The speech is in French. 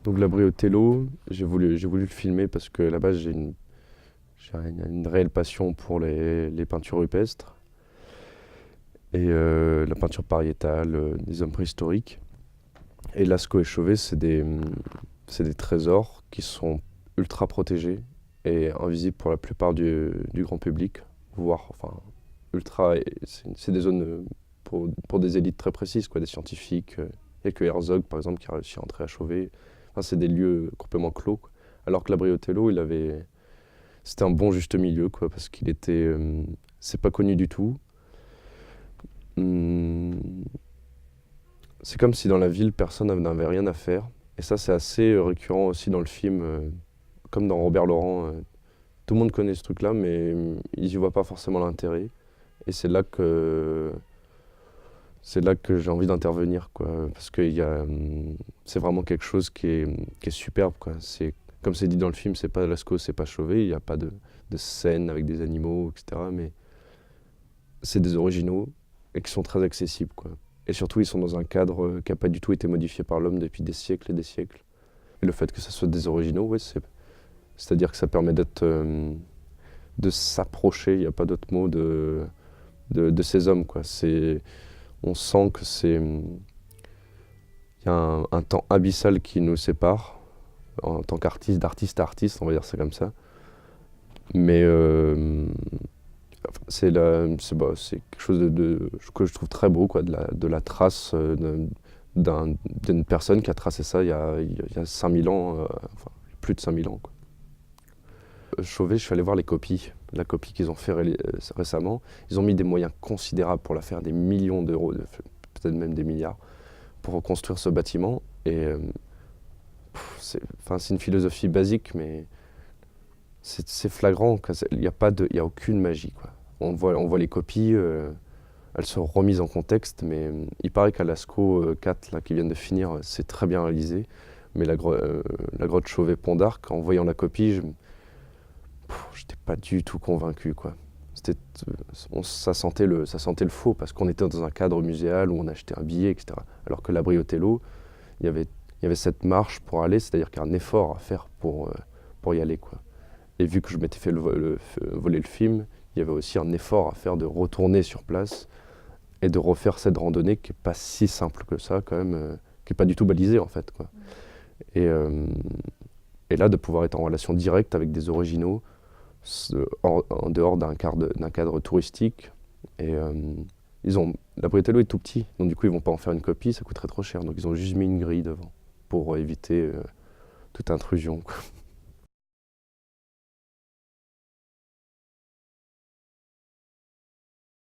Donc l'abri Othello, j'ai voulu le filmer parce que là-bas j'ai une réelle passion pour les peintures rupestres et la peinture pariétale, des hommes préhistoriques. Et Lascaux et Chauvet, c'est des trésors qui sont ultra protégés et invisibles pour la plupart du grand public, voire enfin ultra. C'est des zones pour des élites très précises, quoi, des scientifiques. Il n'y a que Herzog, par exemple, qui a réussi à entrer à Chauvet. Enfin, c'est des lieux complètement clos, quoi. Alors que l'abri Othello, c'était un bon juste milieu, quoi, parce qu'il était, c'est pas connu du tout. Hum, c'est comme si dans la ville, personne n'avait rien à faire. Et ça, c'est assez récurrent aussi dans le film, comme dans Robert Laurent. Tout le monde connaît ce truc-là, mais ils y voient pas forcément l'intérêt. Et c'est là que j'ai envie d'intervenir, quoi, parce que c'est vraiment quelque chose qui est superbe, quoi. Comme c'est dit dans le film, c'est pas Lascaux, c'est pas Chauvet, il n'y a pas de scène avec des animaux, etc. Mais c'est des originaux et qui sont très accessibles, quoi. Et surtout, ils sont dans un cadre qui n'a pas du tout été modifié par l'homme depuis des siècles et des siècles. Et le fait que ça soit des originaux, ouais, c'est-à-dire que ça permet de s'approcher, il n'y a pas d'autre mot, de ces hommes, quoi. On sent que il y a un temps abyssal qui nous sépare en tant qu'artiste, d'artiste à artiste, on va dire ça comme ça. Mais c'est quelque chose que je trouve très beau, quoi, de la trace d'une personne qui a tracé ça il y a 5000 ans, enfin plus de 5000 ans, quoi. Chauvet, je suis allé voir la copie qu'ils ont fait récemment. Ils ont mis des moyens considérables pour la faire, des millions d'euros, peut-être même des milliards, pour reconstruire ce bâtiment. Et enfin, c'est une philosophie basique, mais c'est flagrant. Il y a aucune magie, quoi. On voit les copies, elles sont remises en contexte, mais il paraît qu'à Lascaux 4, là, qui viennent de finir, c'est très bien réalisé. Mais la grotte Chauvet-Pont d'Arc, en voyant la copie, j'étais pas du tout convaincu, quoi. C'était, ça sentait le faux parce qu'on était dans un cadre muséal où on achetait un billet, etc. Alors que l'abri Othello, il y avait cette marche pour aller, c'est-à-dire qu'il y a un effort à faire pour y aller, quoi. Et vu que je m'étais fait voler le film, il y avait aussi un effort à faire de retourner sur place et de refaire cette randonnée qui est pas si simple que ça, quand même, qui est pas du tout balisée, en fait, quoi. Et, euh, et là, de pouvoir être en relation directe avec des originaux, en dehors d'un cadre touristique. Et la Britello est tout petit, donc du coup ils vont pas en faire une copie, ça coûterait trop cher. Donc ils ont juste mis une grille devant pour éviter toute intrusion, quoi.